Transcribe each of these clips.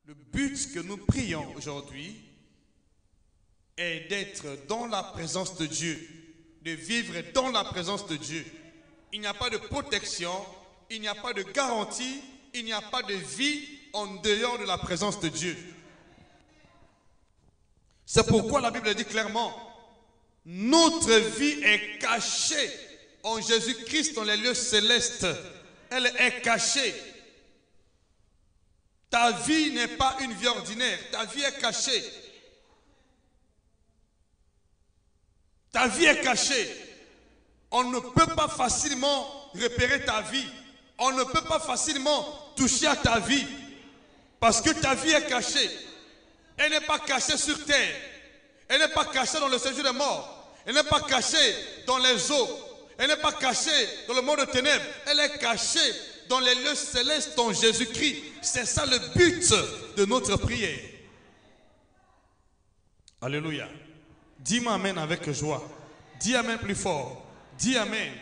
Le but que nous prions aujourd'hui est d'être dans la présence de Dieu, de vivre dans la présence de Dieu. Il n'y a pas de protection, il n'y a pas de garantie, il n'y a pas de vie en dehors de la présence de Dieu. C'est pourquoi la Bible dit clairement, notre vie est cachée en Jésus-Christ dans les lieux célestes. Elle est cachée. Ta vie n'est pas une vie ordinaire, ta vie est cachée. Ta vie est cachée. On ne peut pas facilement repérer ta vie. On ne peut pas facilement toucher à ta vie. Parce que ta vie est cachée. Elle n'est pas cachée sur terre. Elle n'est pas cachée dans le séjour des morts. Elle n'est pas cachée dans les eaux. Elle n'est pas cachée dans le monde de ténèbres. Elle est cachée dans les lieux célestes en Jésus-Christ. C'est ça le but de notre prière. Alléluia. Dis-moi amen avec joie. Dis amen plus fort. Dis amen.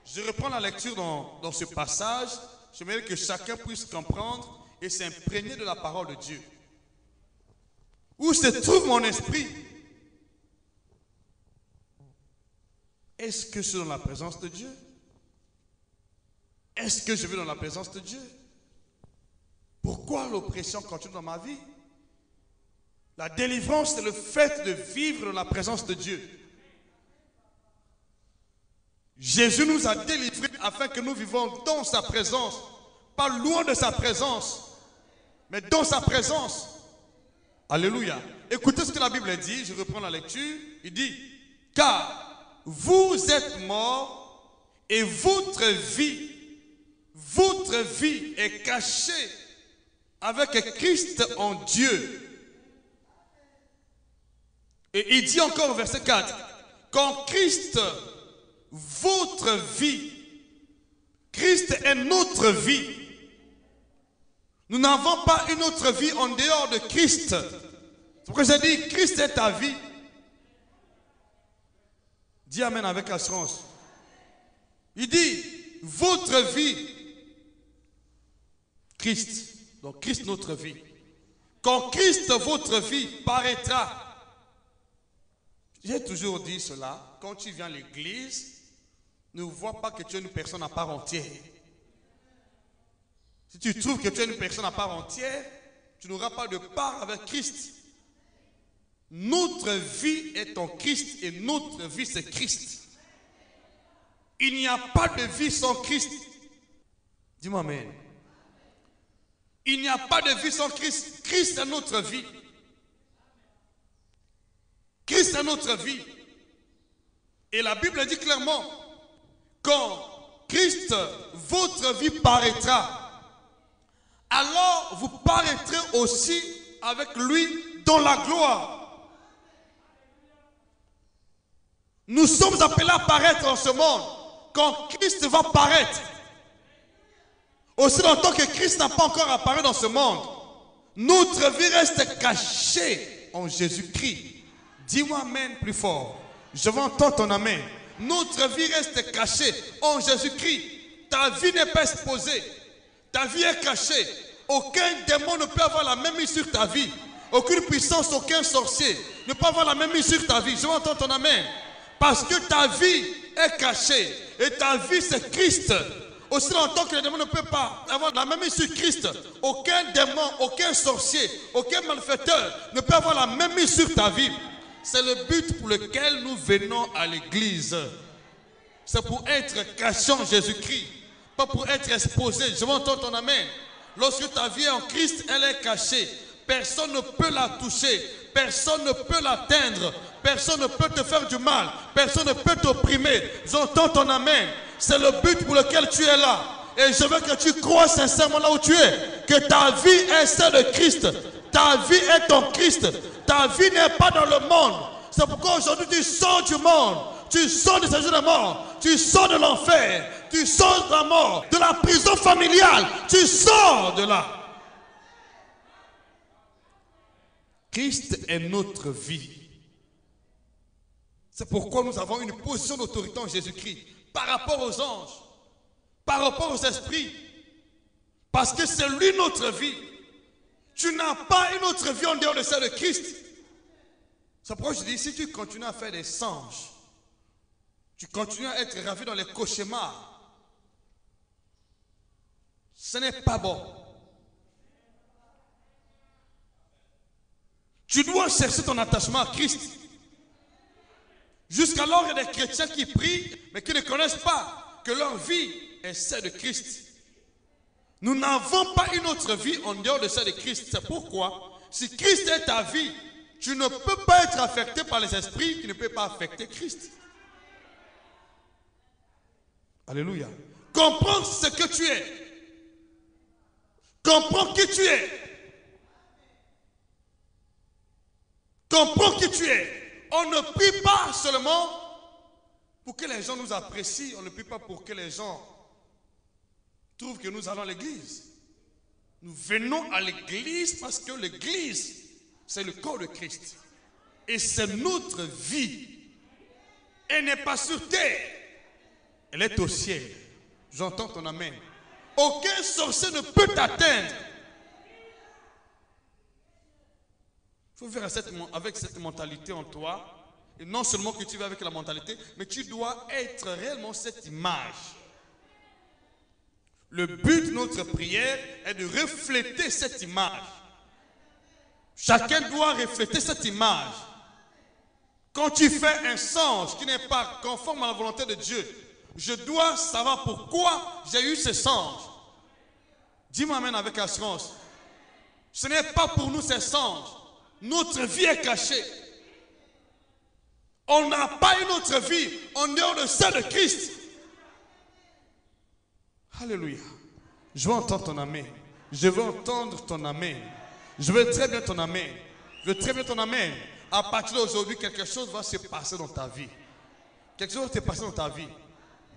Je reprends la lecture dans ce passage. J'aimerais que chacun puisse comprendre et s'imprégner de la parole de Dieu. Où se trouve mon esprit? Est-ce que je suis dans la présence de Dieu? Est-ce que je vais dans la présence de Dieu? Pourquoi l'oppression continue dans ma vie? La délivrance, c'est le fait de vivre dans la présence de Dieu. Jésus nous a délivrés afin que nous vivons dans sa présence. Pas loin de sa présence, mais dans sa présence. Alléluia. Écoutez ce que la Bible dit, je reprends la lecture. Il dit, car vous êtes morts et votre vie est cachée avec Christ en Dieu. Et il dit encore au verset 4, quand Christ, votre vie, Christ est notre vie. Nous n'avons pas une autre vie en dehors de Christ. C'est pourquoi j'ai dit, Christ est ta vie. Dis amen avec assurance. Il dit, votre vie, Christ. Donc Christ notre vie. Quand Christ votre vie paraîtra. J'ai toujours dit cela. Quand tu viens à l'église, ne vois pas que tu es une personne à part entière. Si tu trouves que tu es une personne à part entière, tu n'auras pas de part avec Christ. Notre vie est en Christ et notre vie c'est Christ. Il n'y a pas de vie sans Christ. Dis-moi amen. Il n'y a pas de vie sans Christ. Christ est notre vie. Christ est notre vie. Et la Bible dit clairement, quand Christ, votre vie paraîtra, alors vous paraîtrez aussi avec lui dans la gloire. Nous sommes appelés à paraître dans ce monde. Quand Christ va paraître, aussi longtemps que Christ n'a pas encore apparu dans ce monde, notre vie reste cachée en Jésus-Christ. Dis-moi amen plus fort. Je veux entendre ton amen. Notre vie reste cachée en Jésus-Christ. Ta vie n'est pas exposée. Ta vie est cachée. Aucun démon ne peut avoir la même mise sur ta vie. Aucune puissance, aucun sorcier ne peut avoir la même mise sur ta vie. Je veux entendre ton amen. Parce que ta vie est cachée. Et ta vie c'est Christ. Aussi longtemps que le démon ne peut pas avoir la même mise sur Christ, aucun démon, aucun sorcier, aucun malfaiteur ne peut avoir la même mise sur ta vie. C'est le but pour lequel nous venons à l'église. C'est pour être caché en Jésus-Christ, pas pour être exposé. Je veux entendre ton amen. Lorsque ta vie est en Christ, elle est cachée. Personne ne peut la toucher. Personne ne peut l'atteindre. Personne ne peut te faire du mal. Personne ne peut t'opprimer. J'entends ton amen. C'est le but pour lequel tu es là. Et je veux que tu crois sincèrement là où tu es. Que ta vie est celle de Christ. Ta vie est en Christ. Ta vie n'est pas dans le monde. C'est pourquoi aujourd'hui tu sors du monde. Tu sors de ce jour de mort. Tu sors de l'enfer. Tu sors de la mort. De la prison familiale. Tu sors de là. Christ est notre vie. C'est pourquoi nous avons une position d'autorité en Jésus-Christ. Par rapport aux anges. Par rapport aux esprits. Parce que c'est lui notre vie. Tu Tu n'as pas une autre vie en dehors de celle de Christ. C'est pourquoi je dis, si tu continues à faire des songes, tu continues à être ravi dans les cauchemars, ce n'est pas bon. Tu dois chercher ton attachement à Christ. Jusqu'alors, il y a des chrétiens qui prient, mais qui ne connaissent pas que leur vie est celle de Christ. Nous n'avons pas une autre vie en dehors de celle de Christ. C'est pourquoi, si Christ est ta vie, tu ne peux pas être affecté par les esprits qui ne peuvent pas affecter Christ. Alléluia. Comprends ce que tu es. Comprends qui tu es. Comprends qui tu es. On ne prie pas seulement pour que les gens nous apprécient. On ne prie pas pour que les gens trouvent que nous allons à l'église. Nous venons à l'église parce que l'église, c'est le corps de Christ. Et c'est notre vie. Elle n'est pas sur terre. Elle est au ciel. J'entends ton amen. Aucun sorcier ne peut t'atteindre. Il faut vivre avec cette mentalité en toi. Et non seulement que tu vas avec la mentalité, mais tu dois être réellement cette image. Le but de notre prière est de refléter cette image. Chacun doit refléter cette image. Quand tu fais un songe qui n'est pas conforme à la volonté de Dieu, je dois savoir pourquoi j'ai eu ce songe. Dis-moi amen avec assurance. Ce n'est pas pour nous ces songes. Notre vie est cachée. On n'a pas une autre vie en dehors de celle de Christ. Alléluia. Je veux entendre ton amen. Je veux entendre ton amen. Je veux très bien ton amen. Je veux très bien ton amen. À partir d'aujourd'hui, quelque chose va se passer dans ta vie. Quelque chose va se passer dans ta vie.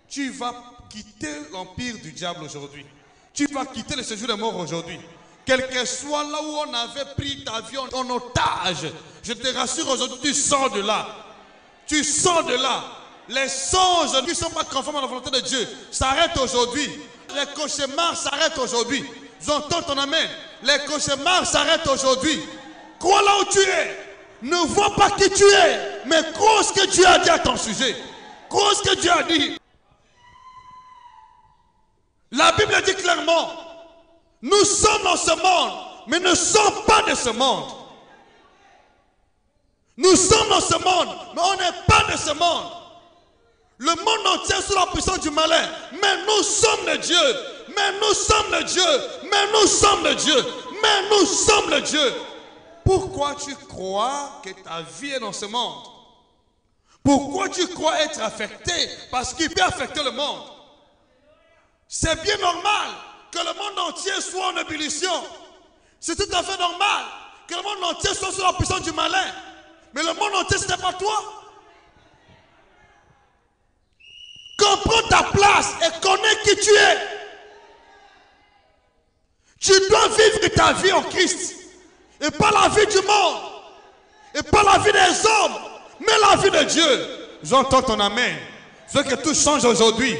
Tu vas quitter l'empire du diable aujourd'hui. Tu vas quitter le séjour des morts aujourd'hui. Quel que soit là où on avait pris ta vie en otage, je te rassure aujourd'hui, tu sors de là. Tu sors de là. Les songes qui ne sont pas conformes à la volonté de Dieu s'arrêtent aujourd'hui. Les cauchemars s'arrêtent aujourd'hui. J'entends ton amen. Les cauchemars s'arrêtent aujourd'hui. Crois là où tu es. Ne vois pas qui tu es, mais crois ce que Dieu a dit à ton sujet. Crois ce que Dieu a dit. La Bible dit clairement, nous sommes dans ce monde, mais ne sommes pas de ce monde. Nous sommes dans ce monde, mais on n'est pas de ce monde. Le monde entier est sous la puissance du malin, mais nous sommes de Dieu. Mais nous sommes de Dieu. Mais nous sommes de Dieu. Mais nous sommes de Dieu. Pourquoi tu crois que ta vie est dans ce monde? Pourquoi tu crois être affecté? Parce qu'il peut affecter le monde. C'est bien normal que le monde entier soit en ébullition. C'est tout à fait normal que le monde entier soit sous la puissance du malin. Mais le monde entier, ce n'est pas toi. Comprends ta place et connais qui tu es. Tu dois vivre ta vie en Christ. Et pas la vie du monde. Et pas la vie des hommes. Mais la vie de Dieu. J'entends ton amen. Je veux que tout change aujourd'hui.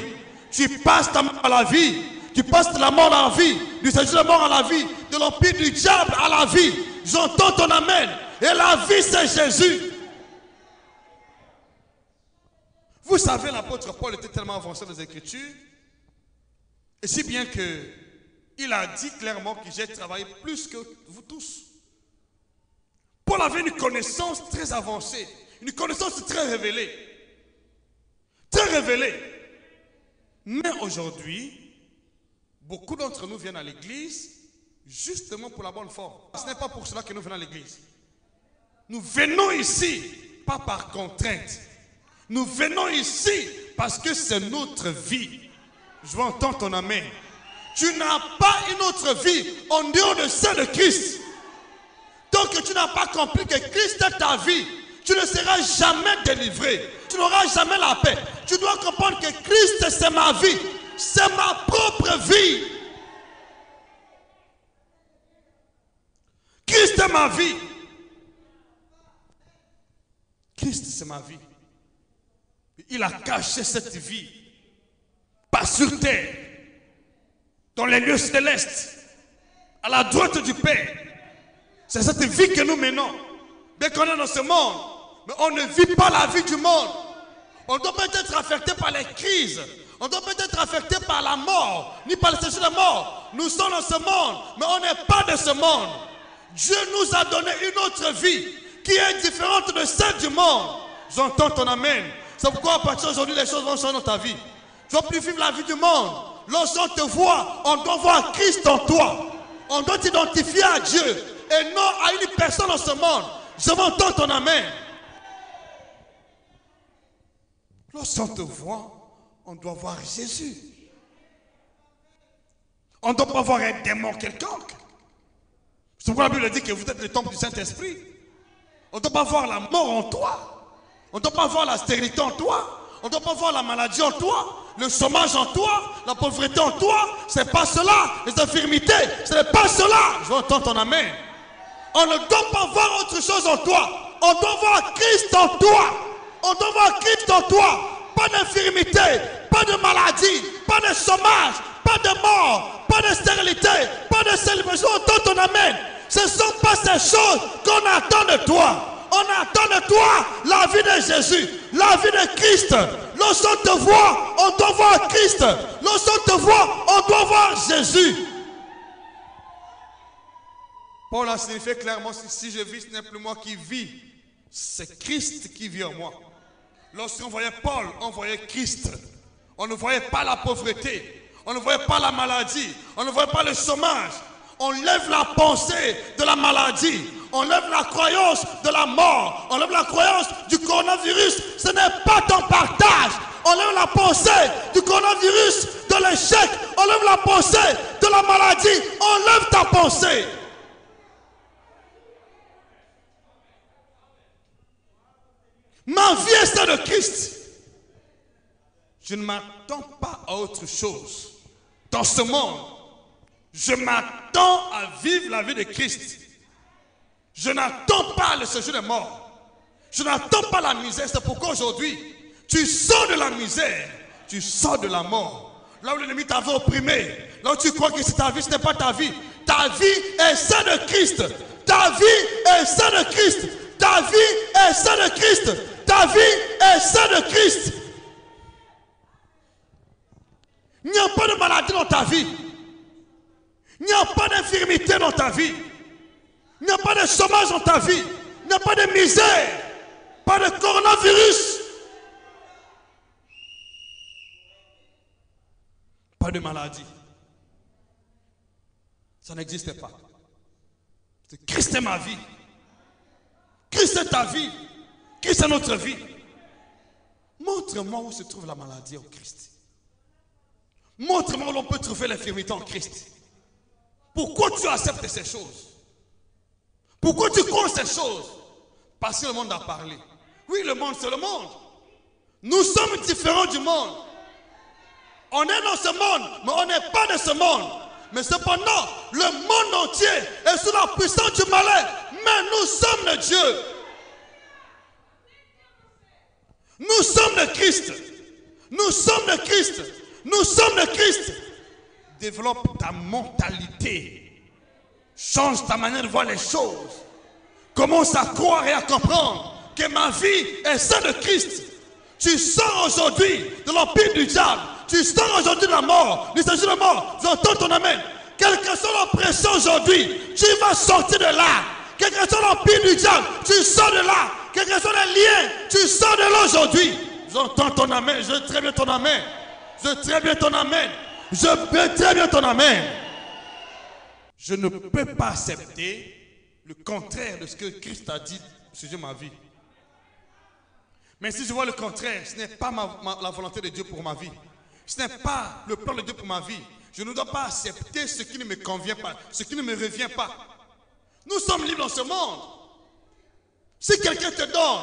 Tu passes ta mort à la vie. Tu passes de la mort à la vie. Du séjour de mort à la vie. De l'empire du diable à la vie. J'entends ton amen. Et la vie, c'est Jésus. Vous savez, l'apôtre Paul était tellement avancé dans les Écritures. Et si bien que il a dit clairement que j'ai travaillé plus que vous tous. Paul avait une connaissance très avancée. Une connaissance très révélée. Très révélée. Mais aujourd'hui, beaucoup d'entre nous viennent à l'église justement pour la bonne forme. Ce n'est pas pour cela que nous venons à l'église. Nous venons ici, pas par contrainte. Nous venons ici parce que c'est notre vie. Je veux entendre ton amen. Tu n'as pas une autre vie en dehors de celle de Christ. Tant que tu n'as pas compris que Christ est ta vie, tu ne seras jamais délivré. Tu n'auras jamais la paix. Tu dois comprendre que Christ, c'est ma vie. C'est ma propre vie. Christ est ma vie. Christ, c'est ma vie. Il a caché cette vie. Pas sur terre. Dans les lieux célestes. À la droite du Père. C'est cette vie que nous menons. Bien qu'on est dans ce monde, mais on ne vit pas la vie du monde. On doit peut-être affecté par les crises. On doit peut-être affecté par la mort, ni par le séjour de mort. Nous sommes dans ce monde, mais on n'est pas de ce monde. Dieu nous a donné une autre vie qui est différente de celle du monde. J'entends ton amen. C'est pourquoi à partir d'aujourd'hui, les choses vont changer dans ta vie. Tu ne vas plus vivre la vie du monde. Lorsqu'on te voit, on doit voir Christ en toi. On doit t'identifier à Dieu et non à une personne dans ce monde. Je m'entends ton amen. Lorsqu'on te voit, on doit voir Jésus. On ne doit pas voir un démon quelconque. C'est pourquoi la Bible dit que vous êtes le temple du Saint-Esprit. On ne doit pas voir la mort en toi. On ne doit pas voir la stérilité en toi. On ne doit pas voir la maladie en toi. Le chômage en toi. La pauvreté en toi. Ce n'est pas cela. Les infirmités. Ce n'est pas cela. Je veux entendre ton amen. On ne doit pas voir autre chose en toi. On doit voir Christ en toi. On doit voir Christ en toi. Pas d'infirmité, pas de maladie, pas de chômage, pas de mort, pas de stérilité, pas de célébration. On entend ton amen. Ce ne sont pas ces choses qu'on attend de toi. On attend de toi la vie de Jésus, la vie de Christ. Lorsqu'on te voit, on doit voir Christ. Lorsqu'on te voit, on doit voir Jésus. Paul a signifié clairement, si je vis, ce n'est plus moi qui vis. C'est Christ qui vit en moi. Lorsqu'on voyait Paul, on voyait Christ. On ne voyait pas la pauvreté. On ne voyait pas la maladie. On ne voyait pas le chômage. On lève la pensée de la maladie. On lève la croyance de la mort. On lève la croyance du coronavirus. Ce n'est pas ton partage. On lève la pensée du coronavirus, de l'échec. On lève la pensée de la maladie. On lève ta pensée. Ma vie est celle de Christ. Je ne m'attends pas à autre chose dans ce monde. Je m'attends à vivre la vie de Christ. Je n'attends pas le séjour des morts. Je n'attends pas la misère. C'est pourquoi aujourd'hui, tu sors de la misère. Tu sors de la mort. Là où l'ennemi t'avait opprimé. Là où tu crois que c'est ta vie, ce n'est pas ta vie. Ta vie est celle de Christ. Ta vie est celle de Christ. Ta vie est celle de Christ. Ta vie est celle de Christ. Il n'y a pas de maladie dans ta vie. Il n'y a pas d'infirmité dans ta vie. Il n'y a pas de chômage dans ta vie. Il n'y a pas de misère. Pas de coronavirus. Pas de maladie. Ça n'existe pas. Christ est ma vie. Christ est ta vie. Christ est notre vie. Montre-moi où se trouve la maladie en Christ. Montre-moi où l'on peut trouver l'infirmité en Christ. Pourquoi tu acceptes ces choses? Pourquoi tu crois ces choses? Parce que le monde a parlé. Oui, le monde, c'est le monde. Nous sommes différents du monde. On est dans ce monde, mais on n'est pas de ce monde. Mais cependant, le monde entier est sous la puissance du malin. Mais nous sommes de Dieu. Nous sommes de Christ. Nous sommes de Christ. Nous sommes de Christ. Développe ta mentalité. Change ta manière de voir les choses. Commence à croire et à comprendre que ma vie est celle de Christ. Tu sors aujourd'hui de l'empire du diable. Tu sors aujourd'hui de la mort. Du séjour de mort. J'entends ton amen. Quelle que soit l'oppression aujourd'hui, tu vas sortir de là. Quel que soit l'empire du diable, tu sors de là. Quel que soit les liens, tu sors de là aujourd'hui. J'entends ton amen. Je veux très bien ton amen. Je veux très bien ton amen. Je veux très bien ton amen. Je ne peux pas accepter le contraire de ce que Christ a dit au sujet de ma vie. Mais si je vois le contraire, ce n'est pas la volonté de Dieu pour ma vie. Ce n'est pas le plan de Dieu pour ma vie. Je ne dois pas accepter ce qui ne me convient pas, ce qui ne me revient pas. Nous sommes libres dans ce monde. Si quelqu'un te donne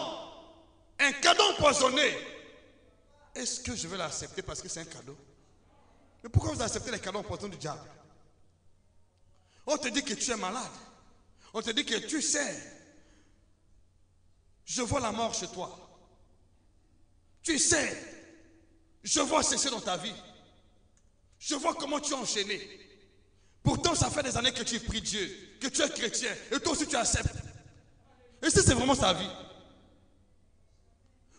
un cadeau empoisonné, est-ce que je vais l'accepter parce que c'est un cadeau? Mais pourquoi vous acceptez les cadeaux empoisonnés du diable? On te dit que tu es malade. On te dit que tu sais. Je vois la mort chez toi. Tu sais. Je vois cesser dans ta vie. Je vois comment tu es enchaîné. Pourtant, ça fait des années que tu pries Dieu, que tu es chrétien, et toi aussi tu acceptes. Et si c'est vraiment sa vie?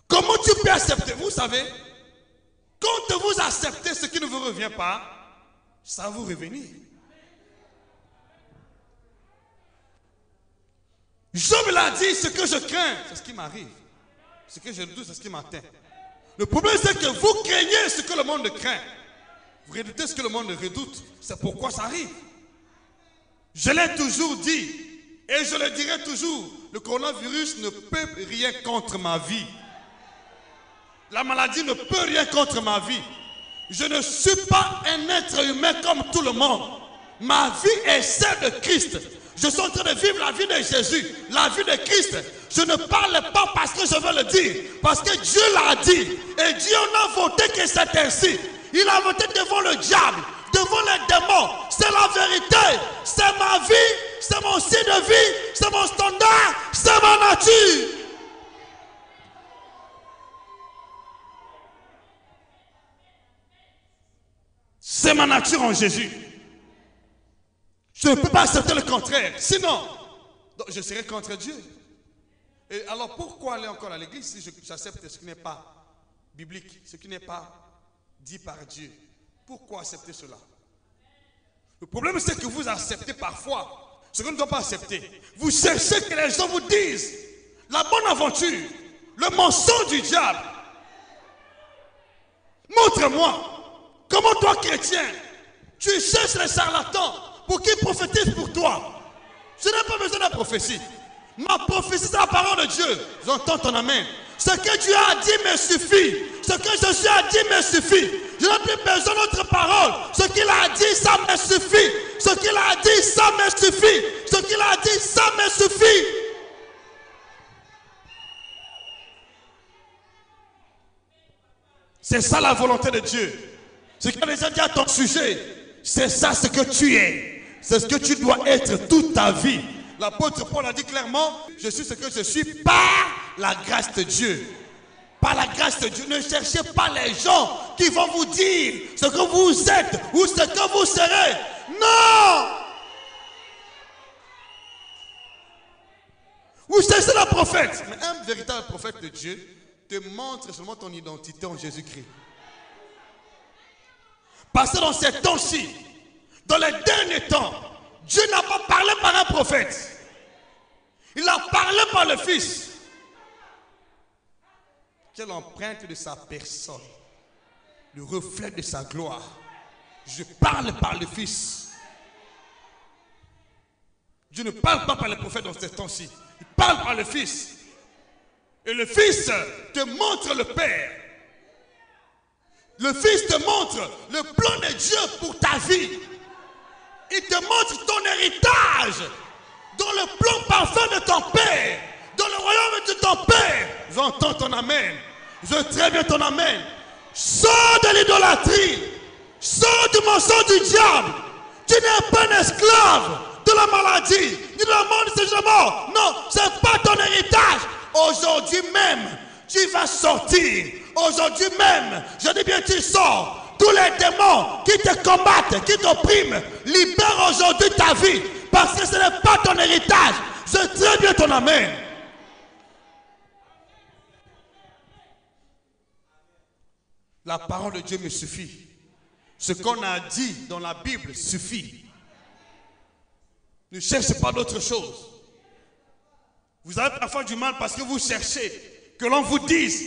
Comment tu peux accepter? Vous savez, quand vous acceptez ce qui ne vous revient pas, ça va vous revenir. Job l'a dit, ce que je crains, c'est ce qui m'arrive. Ce que je doute, c'est ce qui m'atteint. Le problème, c'est que vous craignez ce que le monde craint. Vous redoutez ce que le monde redoute. C'est pourquoi ça arrive. Je l'ai toujours dit, et je le dirai toujours, le coronavirus ne peut rien contre ma vie. La maladie ne peut rien contre ma vie. Je ne suis pas un être humain comme tout le monde. Ma vie est celle de Christ. Je suis en train de vivre la vie de Jésus, la vie de Christ. Je ne parle pas parce que je veux le dire, parce que Dieu l'a dit. Et Dieu n'a voté que c'est ainsi. Il a voté devant le diable, devant les démons. C'est la vérité. C'est ma vie, c'est mon style de vie, c'est mon standard, c'est ma nature. C'est ma nature en Jésus. Je ne peux pas accepter le contraire. Sinon, je serai contre Dieu. Et alors pourquoi aller encore à l'église si j'accepte ce qui n'est pas biblique, ce qui n'est pas dit par Dieu? Pourquoi accepter cela? Le problème, c'est que vous acceptez parfois ce qu'on ne doit pas accepter. Vous cherchez que les gens vous disent la bonne aventure, le mensonge du diable. Montre-moi. Comment toi, chrétien, tu cherches les charlatans pour qu'ils prophétisent pour toi? Je n'ai pas besoin de prophétie. Ma prophétie, c'est la parole de Dieu. J'entends ton amen. Ce que Dieu a dit me suffit. Ce que Jésus a dit me suffit. Je n'ai plus besoin d'autre parole. Ce qu'il a dit, ça me suffit. Ce qu'il a dit, ça me suffit. Ce qu'il a dit, ça me suffit. C'est ça la volonté de Dieu. Ce qu'il a déjà dit à ton sujet, c'est ça ce que tu es. C'est ce que tu dois être toute ta vie. L'apôtre Paul a dit clairement, je suis ce que je suis par la grâce de Dieu. Par la grâce de Dieu. Ne cherchez pas les gens qui vont vous dire ce que vous êtes ou ce que vous serez. Non! Vous cherchez le prophète. Mais un véritable prophète de Dieu te montre seulement ton identité en Jésus-Christ. Parce que dans ces temps-ci, dans les derniers temps, Dieu n'a pas parlé par un prophète. Il a parlé par le Fils. Quelle empreinte de sa personne, le reflet de sa gloire. Je parle par le Fils. Dieu ne parle pas par le prophète dans ces temps-ci. Il parle par le Fils. Et le Fils te montre le Père. Le Fils te montre le plan de Dieu pour ta vie. Il te montre ton héritage dans le plan parfait de ton Père, dans le royaume de ton Père. J'entends ton amen. Je veux très bien ton amen. Sors de l'idolâtrie. Sors du mensonge du diable. Tu n'es pas un esclave de la maladie, ni de la mort, ni de la mort. Non, ce n'est pas ton héritage. Aujourd'hui même, tu vas sortir. Aujourd'hui même, je dis bien tu sors. Tous les démons qui te combattent, qui t'oppriment, libère aujourd'hui ta vie. Parce que ce n'est pas ton héritage. C'est très bien ton amen. La parole de Dieu me suffit. Ce qu'on a dit dans la Bible suffit. Ne cherchez pas d'autre chose. Vous avez parfois du mal parce que vous cherchez que l'on vous dise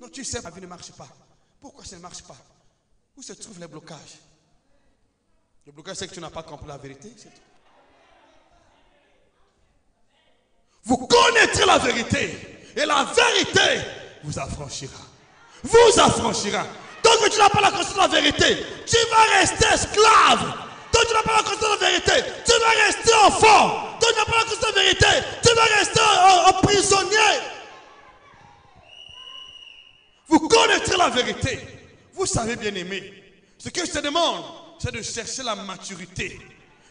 non, tu sais, ma vie ne marche pas. Pourquoi ça ne marche pas? Où se trouvent les blocages? Le blocage, c'est que tu n'as pas compris la vérité. Vous connaîtrez la vérité. Et la vérité vous affranchira. Vous affranchira. Tant que tu n'as pas la conscience de la vérité, tu vas rester esclave. Tant que tu n'as pas la conscience de la vérité, tu vas rester enfant. Tant que tu n'as pas la conscience de la vérité, tu vas rester prisonnier. Vous connaîtrez la vérité. Vous savez, bien aimé, ce que je te demande, c'est de chercher la maturité.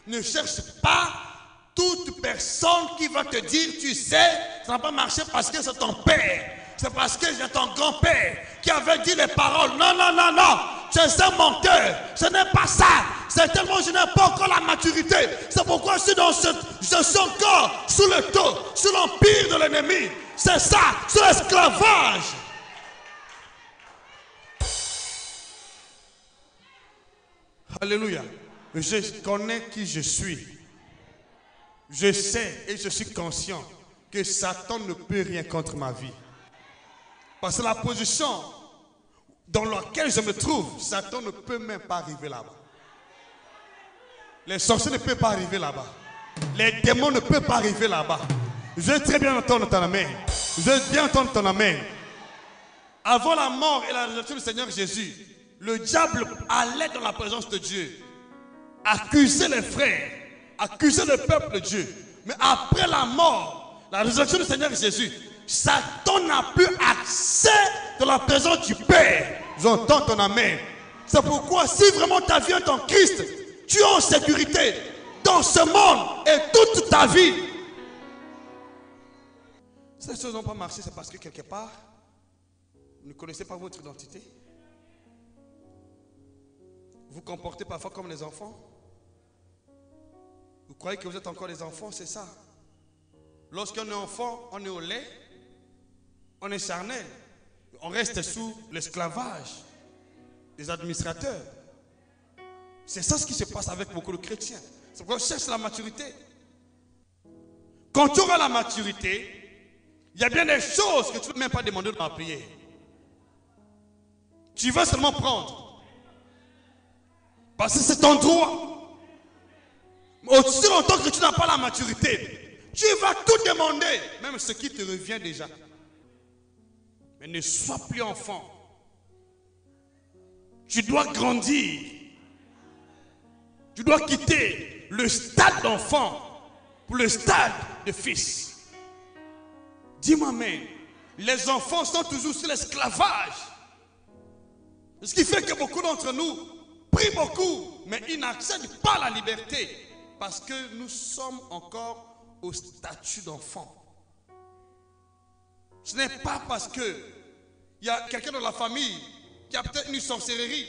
Ne cherche pas toute personne qui va te dire, tu sais, ça n'a pas marché parce que c'est ton père. C'est parce que c'est ton grand-père qui avait dit les paroles. Non, non, non, non. Tu es un menteur. Ce n'est pas ça. c'est tellement je n'ai pas encore la maturité. C'est pourquoi je suis encore sous le taux, sous l'empire de l'ennemi. C'est ça, c'est l'esclavage. Alléluia. Je connais qui je suis. Je sais et je suis conscient que Satan ne peut rien contre ma vie. Parce que la position dans laquelle je me trouve, Satan ne peut même pas arriver là-bas. Les sorciers ne peuvent pas arriver là-bas. Les démons ne peuvent pas arriver là-bas. Je vais très bien entendre ton amen. Je vais bien entendre ton amen. Avant la mort et la résurrection du Seigneur Jésus, le diable allait dans la présence de Dieu, accuser les frères, accuser le peuple de Dieu. Mais après la mort, la résurrection du Seigneur Jésus, Satan n'a plus accès dans la présence du Père. J'entends ton amen. C'est pourquoi si vraiment ta vie est en Christ, tu es en sécurité dans ce monde et toute ta vie. Ces choses n'ont pas marché, c'est parce que quelque part, vous ne connaissez pas votre identité. Vous vous comportez parfois comme les enfants. Vous croyez que vous êtes encore des enfants, c'est ça. Lorsqu'on est enfant, on est au lait, on est charnel. On reste sous l'esclavage des administrateurs. C'est ça ce qui se passe avec beaucoup de chrétiens. C'est pourquoi on cherche la maturité. Quand tu auras la maturité, il y a bien des choses que tu ne peux même pas demander dans la prière. Tu vas seulement prendre. Parce que c'est ton droit. Aussi longtemps que tu n'as pas la maturité, tu vas tout demander, même ce qui te revient déjà. Mais ne sois plus enfant. Tu dois grandir. Tu dois quitter le stade d'enfant pour le stade de fils. Dis-moi amen. Les enfants sont toujours sous l'esclavage. Ce qui fait que beaucoup d'entre nous prient beaucoup, mais ils n'accèdent pas à la liberté parce que nous sommes encore au statut d'enfant. Ce n'est pas parce que il y a quelqu'un dans la famille qui a peut-être une sorcellerie.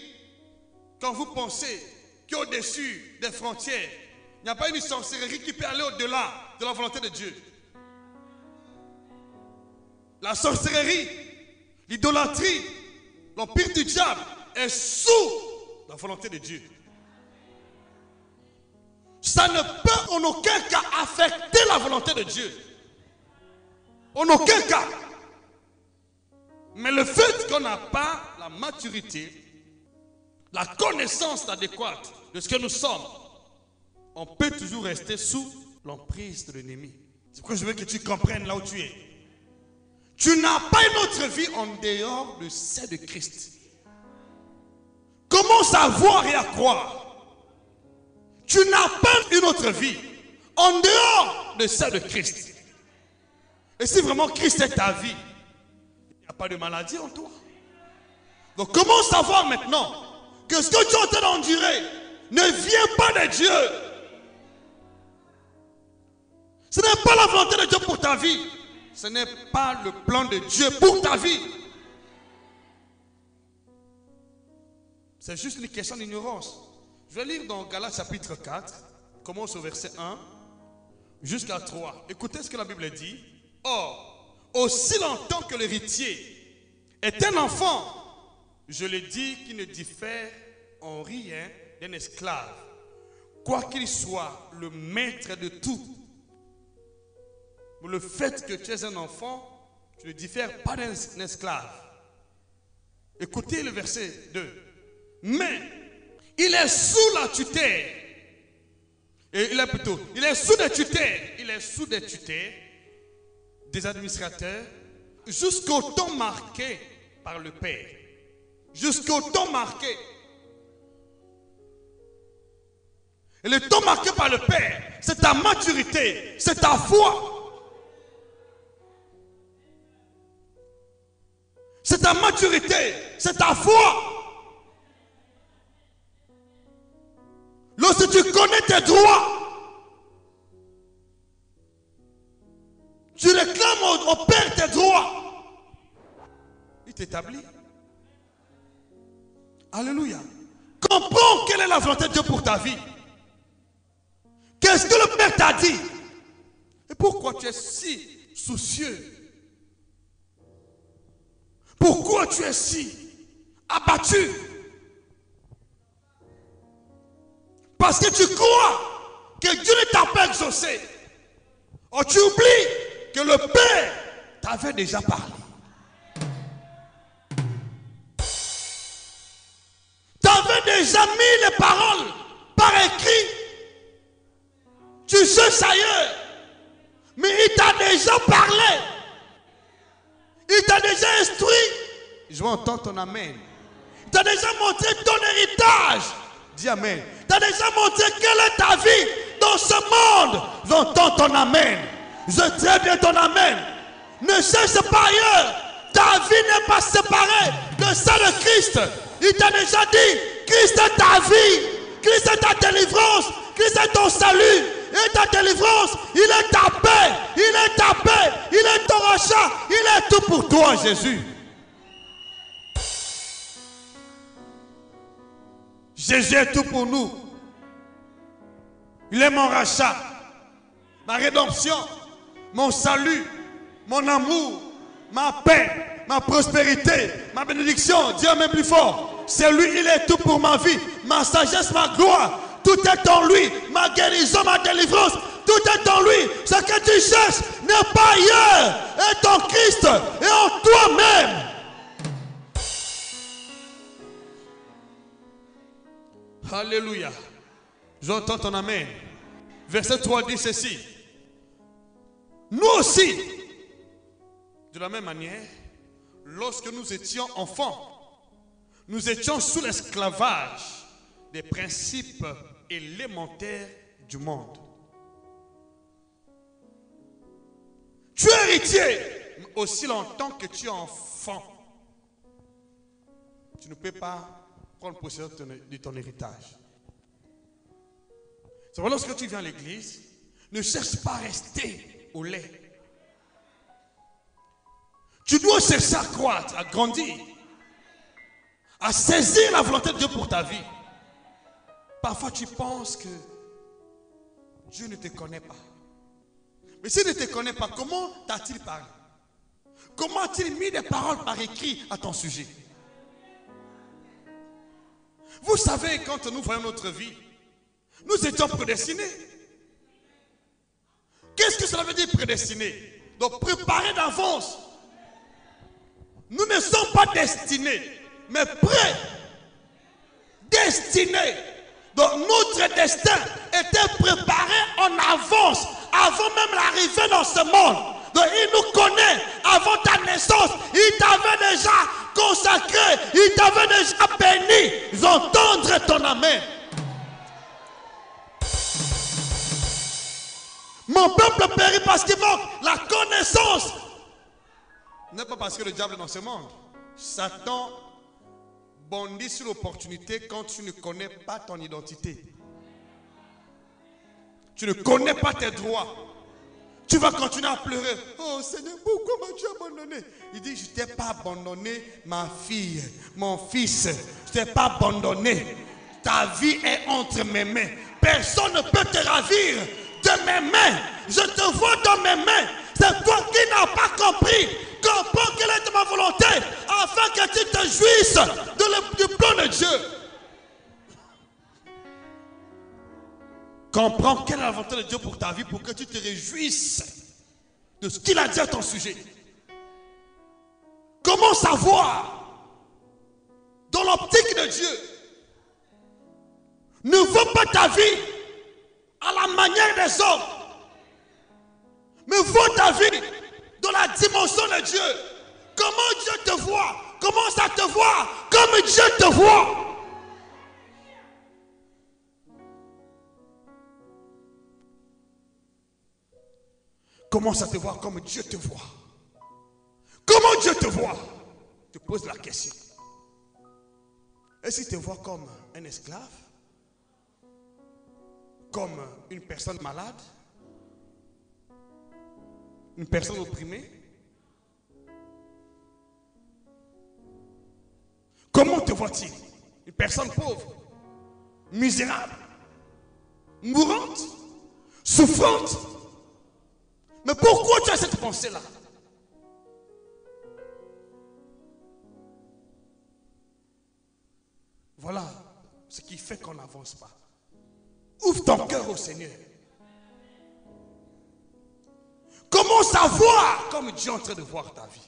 Quand vous pensez qu'au-dessus des frontières, il n'y a pas une sorcellerie qui peut aller au-delà de la volonté de Dieu. La sorcellerie, l'idolâtrie, l'empire du diable est sous la volonté de Dieu. Ça ne peut en aucun cas affecter la volonté de Dieu. En aucun cas. Mais le fait qu'on n'a pas la maturité, la connaissance adéquate de ce que nous sommes, on peut toujours rester sous l'emprise de l'ennemi. C'est pourquoi je veux que tu comprennes là où tu es. Tu n'as pas une autre vie en dehors de celle de Christ. Comment savoir et à croire? Tu n'as pas une autre vie en dehors de celle de Christ. Et si vraiment Christ est ta vie, il n'y a pas de maladie en toi. Donc comment savoir maintenant que ce que tu es en train d'endurer ne vient pas de Dieu? Ce n'est pas la volonté de Dieu pour ta vie. Ce n'est pas le plan de Dieu pour ta vie. C'est juste une question d'ignorance. Je vais lire dans Galates chapitre 4, commence au verset 1 jusqu'à 3. Écoutez ce que la Bible dit. Or, aussi longtemps que l'héritier est un enfant, je le dis, qui ne diffère en rien d'un esclave, quoi qu'il soit le maître de tout. Mais le fait que tu es un enfant, tu ne diffères pas d'un esclave. Écoutez le verset 2. Mais il est sous la tutelle. Et il est sous des tutelles. Il est sous des tutelles des administrateurs jusqu'au temps marqué par le Père. Jusqu'au temps marqué. Et le temps marqué par le Père, c'est ta maturité, c'est ta foi. C'est ta maturité, c'est ta foi. Lorsque tu connais tes droits, tu réclames au Père tes droits, il t'établit. Alléluia. Comprends quelle est la volonté de Dieu pour ta vie. Qu'est-ce que le Père t'a dit? Et pourquoi tu es si soucieux? Pourquoi tu es si abattu? Parce que tu crois que Dieu ne t'a pas exaucé. Oh, tu oublies que le Père t'avait déjà parlé. T'avais déjà mis les paroles par écrit. Tu cherches ailleurs. Mais il t'a déjà parlé. Il t'a déjà instruit. Je veux entendre ton amen. Il t'a déjà montré ton héritage. Dis amen. Il t'a déjà montré quelle est ta vie dans ce monde. J'entends ton amen. Je très bien ton amen. Ne cherche pas ailleurs. Ta vie n'est pas séparée de celle de Christ. Il t'a déjà dit, Christ est ta vie. Christ est ta délivrance. Christ est ton salut. Et ta délivrance, il est ta paix. Il est ta paix. Il est ton rachat. Il est tout pour toi, Jésus. Jésus est tout pour nous. Il est mon rachat, ma rédemption, mon salut, mon amour, ma paix, ma prospérité, ma bénédiction. Dieu m'aime plus fort. C'est lui, il est tout pour ma vie, ma sagesse, ma gloire. Tout est en lui, ma guérison, ma délivrance. Tout est en lui. Ce que tu cherches n'est pas ailleurs. Est en Christ et en toi-même. Alléluia. J'entends ton amen. Verset 3 dit ceci. Nous aussi, de la même manière, lorsque nous étions enfants, nous étions sous l'esclavage des principes élémentaires du monde. Tu es héritier aussi longtemps que tu es enfant. Tu ne peux pas prendre possession de ton héritage. C'est vrai, lorsque tu viens à l'église, ne cherche pas à rester au lait. Tu dois chercher à croître, à grandir, à saisir la volonté de Dieu pour ta vie. Parfois tu penses que Dieu ne te connaît pas. Mais s'il ne te connaît pas, comment t'a-t-il parlé? Comment a-t-il mis des paroles par écrit à ton sujet? Vous savez, quand nous voyons notre vie, nous étions prédestinés. Qu'est-ce que cela veut dire prédestinés? Donc préparés d'avance. Nous ne sommes pas destinés, mais prêts. Destinés. Donc notre destin était préparé en avance, avant même l'arrivée dans ce monde. Donc il nous connaît avant ta naissance. Il t'avait déjà consacré, il t'avait déjà béni. J'entends ton amen. Mon peuple périt parce qu'il manque la connaissance. n'est pas parce que le diable est dans ce monde. Satan bondit sur l'opportunité quand tu ne connais pas ton identité. Tu ne connais pas tes droits. Tu vas continuer à pleurer. Oh Seigneur, pourquoi m'as-tu abandonné? Il dit, je ne t'ai pas abandonné, ma fille, mon fils. Je ne t'ai pas abandonné. Ta vie est entre mes mains. Personne ne peut te ravir de mes mains. Je te vois dans mes mains. C'est toi qui n'as pas compris. Comprends quelle est ma volonté afin que tu te jouisses du plan de Dieu. Comprends quelle est la volonté de Dieu pour ta vie, pour que tu te réjouisses de ce qu'il a dit à ton sujet. Comment savoir dans l'optique de Dieu? Ne vois pas ta vie à la manière des hommes, mais vois ta vie dans la dimension de Dieu. Comment Dieu te voit? Commence à te voir comme Dieu te voit. Commence à te voir comme Dieu te voit. Comment Dieu te voit? Tu poses la question. Est-ce qu'il te voit comme un esclave? Comme une personne malade? Une personne opprimée? Comment te voit-il? Une personne pauvre? misérable, mourante, souffrante. Mais pourquoi tu as cette pensée-là? Voilà ce qui fait qu'on n'avance pas. Ouvre ton cœur au Seigneur. Commence à voir comme Dieu est en train de voir ta vie.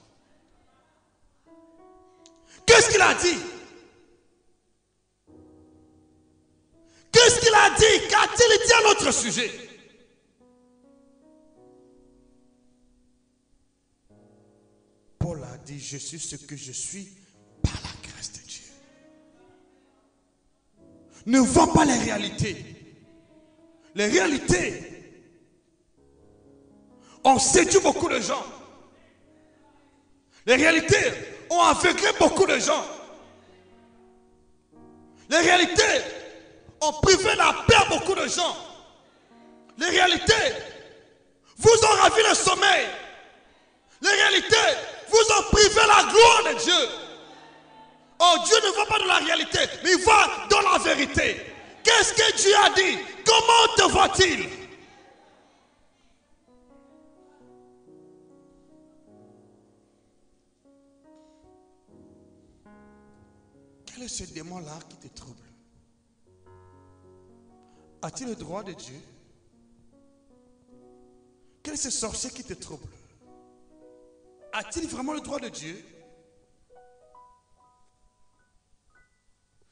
Qu'est-ce qu'il a dit? Qu'est-ce qu'il a dit? Qu'a-t-il dit à notre sujet? Paul a dit, je suis ce que je suis par la grâce de Dieu. Ne vois pas les réalités. Les réalités ont séduit beaucoup de gens. Les réalités ont aveuglé beaucoup de gens. Les réalités ont privé la paix à beaucoup de gens. Les réalités vous ont ravi le sommeil. Les réalités vous ont privé la gloire de Dieu. Oh, Dieu ne va pas dans la réalité, mais il va dans la vérité. Qu'est-ce que Dieu a dit? Comment te voit-il? Quel est ce démon-là qui te trouble? A-t-il le droit de Dieu? Quel est ce sorcier qui te trouble? A-t-il vraiment le droit de Dieu?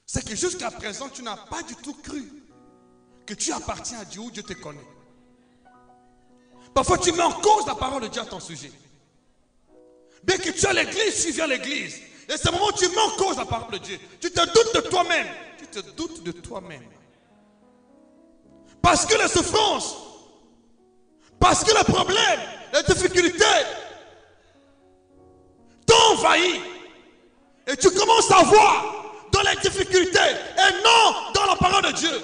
C'est que jusqu'à présent, tu n'as pas du tout cru que tu appartiens à Dieu ou Dieu te connaît. Parfois, tu mets en cause la parole de Dieu à ton sujet. Bien que tu es à l'église, tu viens à l'église. Et c'est le moment où tu mets en cause la parole de Dieu. Tu te doutes de toi-même. Tu te doutes de toi-même. Parce que les souffrances, parce que les problèmes, les difficultés t'ont envahi. Et tu commences à voir dans les difficultés et non dans la parole de Dieu.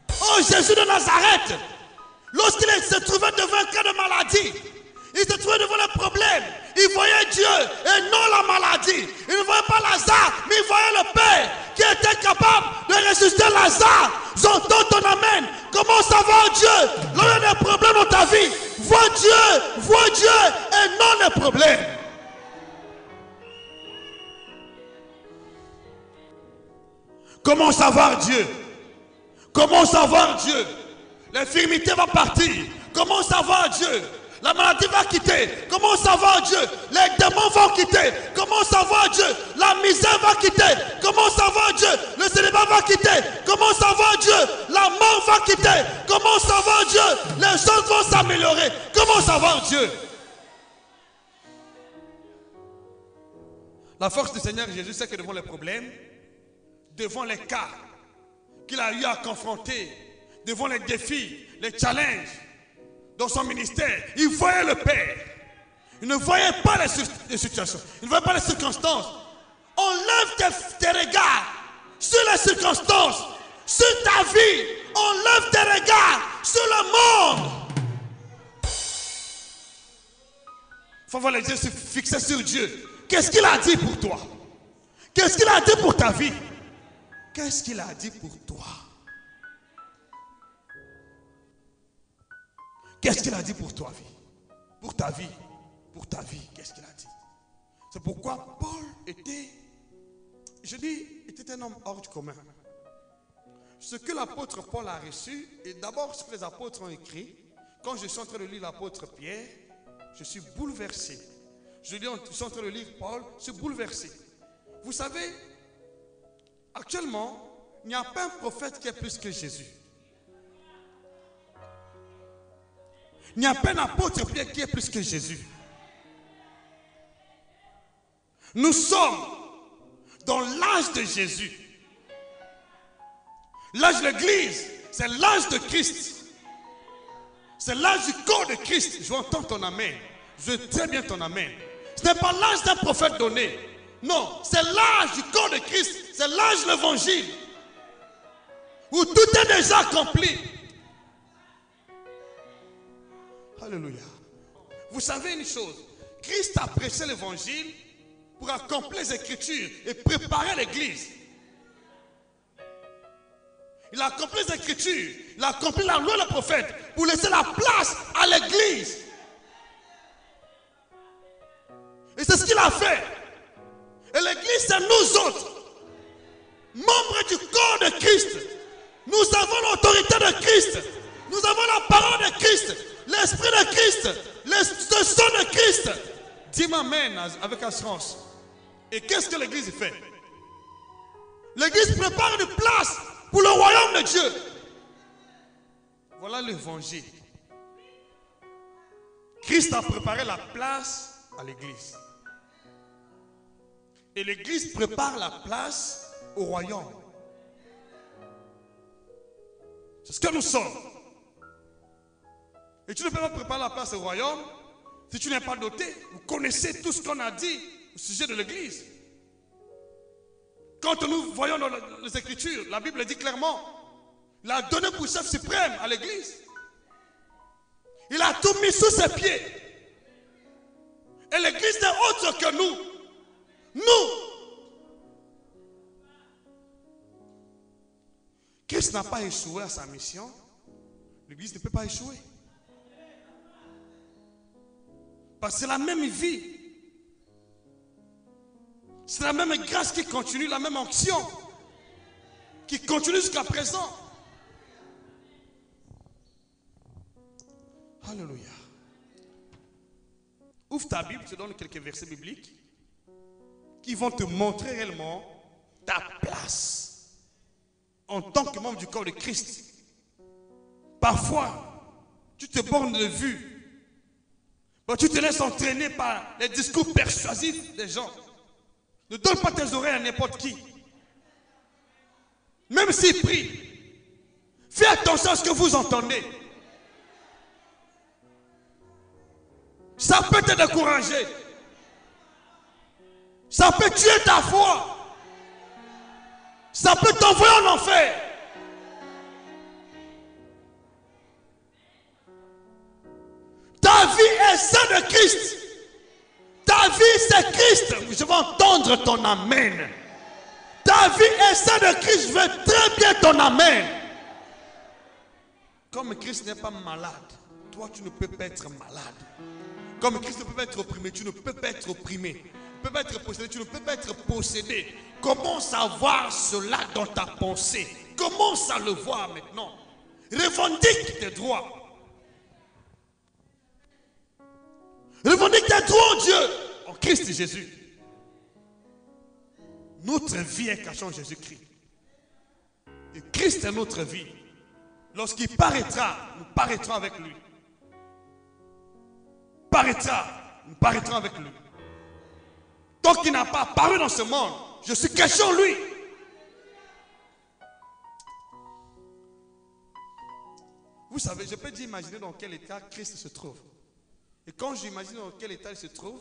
Oh, Jésus de Nazareth, lorsqu'il se trouvait devant un cas de maladie, il se trouvait devant le problème, il voyait Dieu et non la maladie. Il ne voyait pas Lazare, mais il voyait le Père qui était capable de ressusciter Lazare. J'entends ton amen. Comment savoir Dieu? Là où il y a des problèmes dans ta vie, vois Dieu et non les problèmes. Comment savoir Dieu? Comment savoir Dieu? L'infirmité va partir. Comment savoir Dieu? La maladie va quitter. Comment savoir Dieu? Les démons vont quitter. Comment savoir Dieu? La misère va quitter. Comment savoir Dieu? Le célibat va quitter. Comment savoir Dieu? La mort va quitter. Comment savoir Dieu? Les choses vont s'améliorer. Comment savoir Dieu? La force du Seigneur Jésus, c'est que devant les problèmes, devant les cas qu'il a eu à confronter, devant les défis, les challenges dans son ministère, il voyait le Père. Il ne voyait pas les situations, il ne voyait pas les circonstances. Enlève tes regards sur les circonstances, sur ta vie. Enlève tes regards sur le monde. Il faut voir les yeux fixés sur Dieu. Qu'est-ce qu'il a dit pour toi? Qu'est-ce qu'il a dit pour ta vie? Qu'est-ce qu'il a dit pour toi? Qu'est-ce qu'il a dit pour toi, vie? Pour ta vie? Pour ta vie, qu'est-ce qu'il a dit? C'est pourquoi Paul était un homme hors du commun. Ce que l'apôtre Paul a reçu, et d'abord ce que les apôtres ont écrit, quand je suis en train de lire l'apôtre Pierre, je suis bouleversé. Je suis en train de lire Paul, je suis bouleversé. Vous savez, actuellement, il n'y a pas un prophète qui est plus que Jésus. Il n'y a pas un apôtre Pierre qui est plus que Jésus. Nous sommes dans l'âge de Jésus. L'âge de l'Église, c'est l'âge de Christ. C'est l'âge du corps de Christ. Je entends ton amen. Je veux très bien ton amen. Ce n'est pas l'âge d'un prophète donné. Non, c'est l'âge du corps de Christ. C'est l'âge de l'évangile. Où tout est déjà accompli. Alléluia. Vous savez une chose. Christ a prêché l'évangile pour accomplir les Écritures et préparer l'Église. il a accompli les Écritures, il a accompli la loi et le prophète pour laisser la place à l'Église. Et c'est ce qu'il a fait. Et l'Église, c'est nous autres, membres du corps de Christ. Nous avons l'autorité de Christ. Nous avons la parole de Christ, l'Esprit de Christ, le sang de Christ. Dis-moi amen avec assurance. Et qu'est-ce que l'Église fait? L'Église prépare une place pour le royaume de Dieu. Voilà l'évangile. Christ a préparé la place à l'Église. Et l'Église prépare la place au royaume. C'est ce que nous sommes. Et tu ne peux pas préparer la place au royaume si tu n'es pas doté. Vous connaissez tout ce qu'on a dit au sujet de l'Église. Quand nous voyons dans les Écritures, la Bible dit clairement, il a donné pour chef suprême à l'Église. Il a tout mis sous ses pieds. Et l'Église n'est autre que nous. Nous. Christ n'a pas échoué à sa mission. L'Église ne peut pas échouer. Parce que c'est la même vie. C'est la même grâce qui continue, la même onction qui continue jusqu'à présent. Alléluia. Ouvre ta Bible, je te donne quelques versets bibliques qui vont te montrer réellement ta place en tant que membre du corps de Christ. Parfois, tu te bornes de vue. Tu te laisses entraîner par les discours persuasifs des gens. Ne donne pas tes oreilles à n'importe qui. Même s'ils prient, fais attention à ce que vous entendez. Ça peut te décourager. Ça peut tuer ta foi. Ça peut t'envoyer en enfer. Ta vie est celle de Christ. Ta vie c'est Christ. Je vais entendre ton amen. Ta vie est celle de Christ. Je veux très bien ton amen. Comme Christ n'est pas malade, toi tu ne peux pas être malade. Comme Christ ne peut pas être opprimé, tu ne peux pas être opprimé. Tu ne peux pas être possédé, tu ne peux pas être possédé. Commence à voir cela dans ta pensée. Commence à le voir maintenant. Revendique tes droits. Revendique tes droits en Dieu, en Christ Jésus. Notre vie est cachée en Jésus-Christ. Et Christ est notre vie. Lorsqu'il paraîtra, nous paraîtrons avec lui. Paraîtra, nous paraîtrons avec lui. Tant qu'il n'a pas apparu dans ce monde, je suis caché en lui. Vous savez, je peux dire, imaginer dans quel état Christ se trouve. Et quand j'imagine dans quel état il se trouve,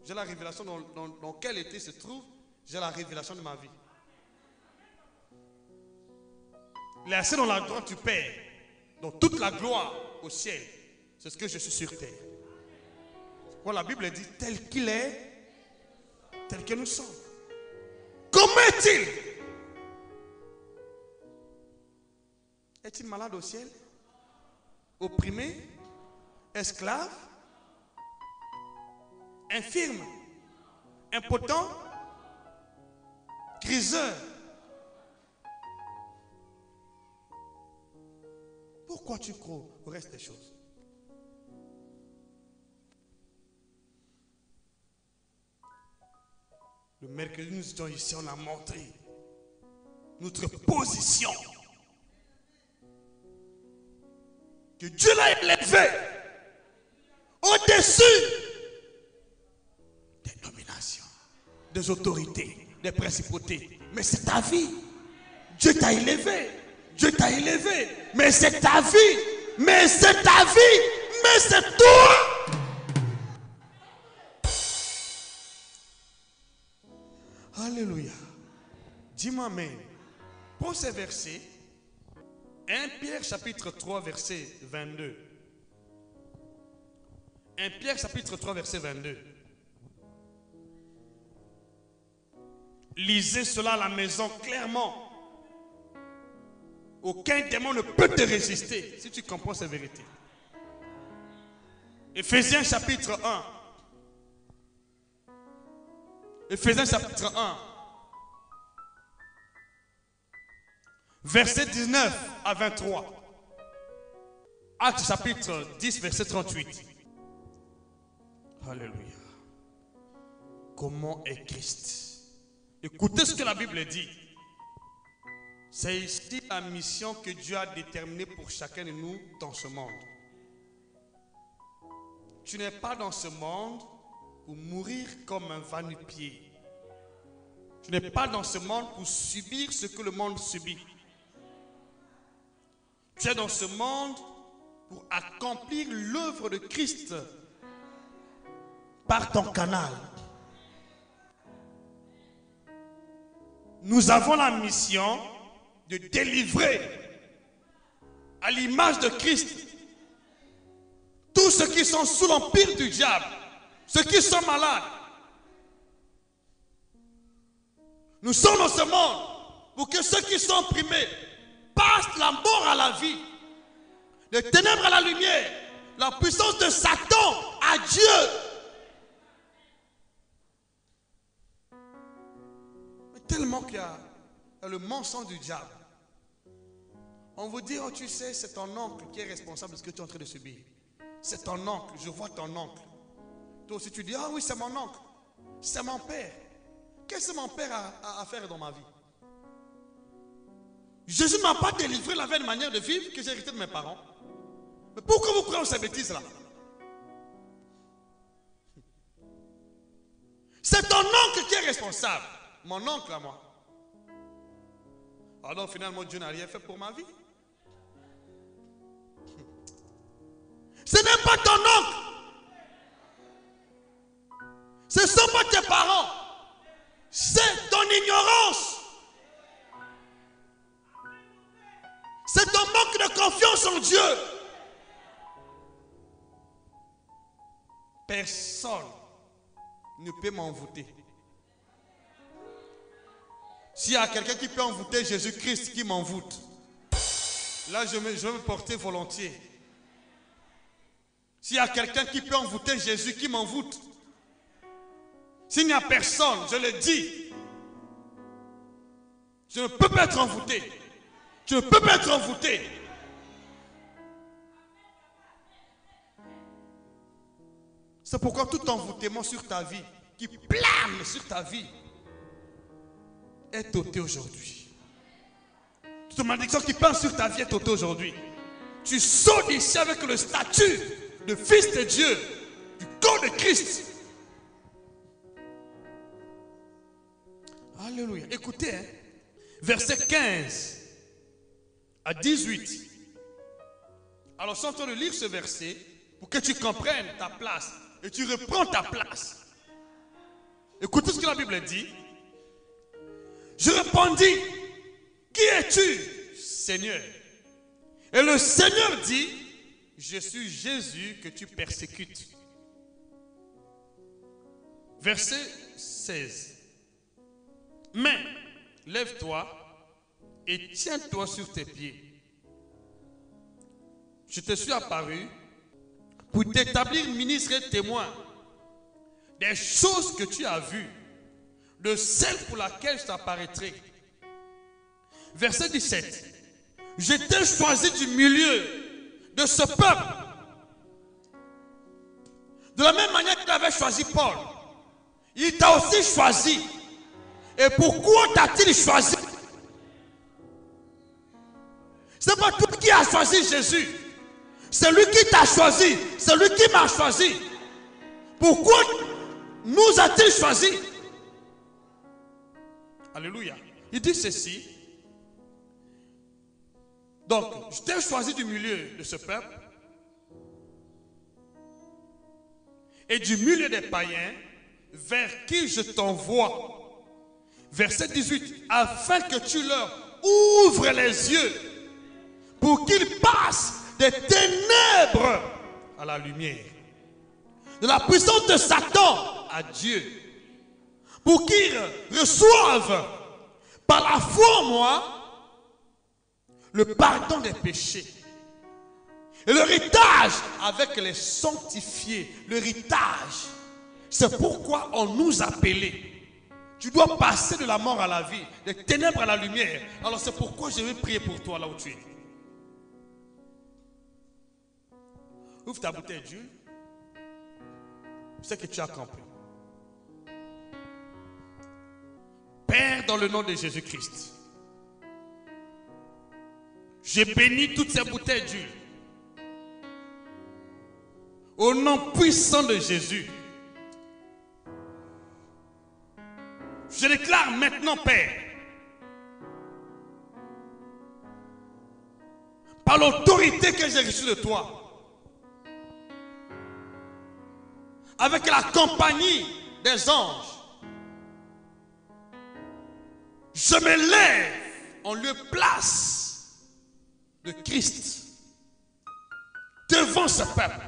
j'ai la révélation dans quel état il se trouve, j'ai la révélation de ma vie. Il est assis dans la droite du Père, dans toute la gloire au ciel. C'est ce que je suis sur terre. Quand la Bible dit tel qu'il est, tel que nous sommes. Comment est-il? Est-il malade au ciel? Opprimé? Esclave? Infirme? Impotent? Griseur? Pourquoi tu crois au reste des choses? Le mercredi, nous étions ici, on a montré notre position. Que Dieu l'a élevé au-dessus des dominations, des autorités, des principautés. Mais c'est ta vie. Dieu t'a élevé. Dieu t'a élevé. Mais c'est ta vie. Mais c'est ta vie. Mais c'est toi. Alléluia. Dis-moi amen. Pour ces versets, 1 Pierre chapitre 3 verset 22. 1 Pierre chapitre 3 verset 22. Lisez cela à la maison clairement. Aucun démon ne peut te résister si tu comprends ces vérités. Éphésiens chapitre 1. Éphésiens chapitre 1. Verset 19 à 23. Actes chapitre 10, verset 38. Alléluia. Comment est Christ? Écoutez ce que la Bible dit. C'est ici la mission que Dieu a déterminée pour chacun de nous dans ce monde. Tu n'es pas dans ce monde pour mourir comme un va-nu-pied. Tu n'es pas dans ce monde pour subir ce que le monde subit. Tu es dans ce monde pour accomplir l'œuvre de Christ par ton canal. Nous avons la mission de délivrer à l'image de Christ tous ceux qui sont sous l'empire du diable, ceux qui sont malades. Nous sommes dans ce monde pour que ceux qui sont opprimés passent la mort à la vie, les ténèbres à la lumière, la puissance de Satan à Dieu. Mais tellement qu'il y a le mensonge du diable. On vous dit, oh tu sais, c'est ton oncle qui est responsable de ce que tu es en train de subir. C'est ton oncle, je vois ton oncle. Toi aussi tu dis, ah oui c'est mon oncle, c'est mon père. Qu'est-ce que mon père a à faire dans ma vie? Jésus ne m'a pas délivré la même manière de vivre que j'ai hérité de mes parents. Mais pourquoi vous croyez ces bêtises-là? C'est ton oncle qui est responsable. Mon oncle à moi. Alors finalement Dieu n'a rien fait pour ma vie. Ce n'est pas ton oncle. Ce ne sont pas tes parents. C'est ton ignorance. C'est ton manque de confiance en Dieu. Personne ne peut m'envoûter. S'il y a quelqu'un qui peut envoûter Jésus-Christ qui m'envoûte, là je vais me porter volontiers. S'il y a quelqu'un qui peut envoûter Jésus qui m'envoûte, s'il n'y a personne, je le dis, je ne peux pas être envoûté. Je ne peux pas être envoûté. C'est pourquoi tout envoûtement sur ta vie, qui plane sur ta vie, est ôté aujourd'hui. Toute malédiction qui plane sur ta vie est ôtée aujourd'hui. Tu sors d'ici avec le statut de fils de Dieu, du corps de Christ. Alléluia. Écoutez, hein, verset 15 à 18. Alors, je suis en train de lire ce verset pour que tu comprennes ta place et tu reprends ta place. Écoutez ce que la Bible dit. Je répondis, qui es-tu, Seigneur? Et le Seigneur dit, je suis Jésus que tu persécutes. Verset 16. Mais, lève-toi et tiens-toi sur tes pieds. Je te suis apparu pour t'établir ministre et témoin des choses que tu as vues, de celle pour laquelle je t'apparaîtrai. Verset 17. Je t'ai choisi du milieu de ce peuple. De la même manière qu'il avait choisi Paul, il t'a aussi choisi. Et pourquoi t'a-t-il choisi? C'est pas toi qui as choisi Jésus. C'est lui qui t'a choisi. C'est lui qui m'a choisi. Pourquoi nous a-t-il choisi? Alléluia. Il dit ceci. Donc, je t'ai choisi du milieu de ce peuple et du milieu des païens vers qui je t'envoie. Verset 18. Afin que tu leur ouvres les yeux pour qu'ils passent des ténèbres à la lumière, de la puissance de Satan à Dieu, pour qu'ils reçoivent par la foi en moi le pardon des péchés. Et l'héritage avec les sanctifiés, l'héritage, c'est pourquoi on nous a appelés. Tu dois passer de la mort à la vie, des ténèbres à la lumière. Alors c'est pourquoi je vais prier pour toi là où tu es. Ouvre ta bouteille d'huile. Je sais que tu as compris. Père, dans le nom de Jésus-Christ, je bénis toutes ces bouteilles d'huile. Au nom puissant de Jésus, je déclare maintenant, Père, par l'autorité que j'ai reçue de toi, avec la compagnie des anges, je me lève en lieu place de Christ devant ce peuple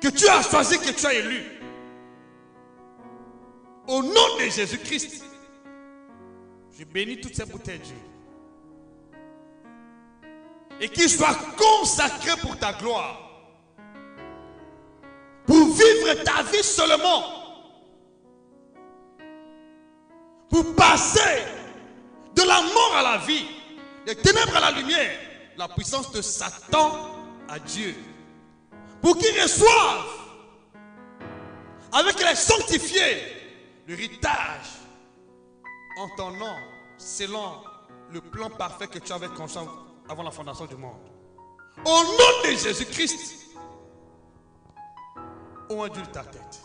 que tu as choisi, que tu as élu. Au nom de Jésus-Christ, je bénis toutes ces bouteilles d'huile. Et qu'ils soient consacrés pour ta gloire. Pour vivre ta vie seulement. Pour passer de la mort à la vie, des ténèbres à la lumière, la puissance de Satan à Dieu. Pour qu'ils reçoivent avec les sanctifiés l'héritage en ton nom, selon le plan parfait que tu avais conçu avant la fondation du monde. Au nom de Jésus-Christ, on adule ta tête.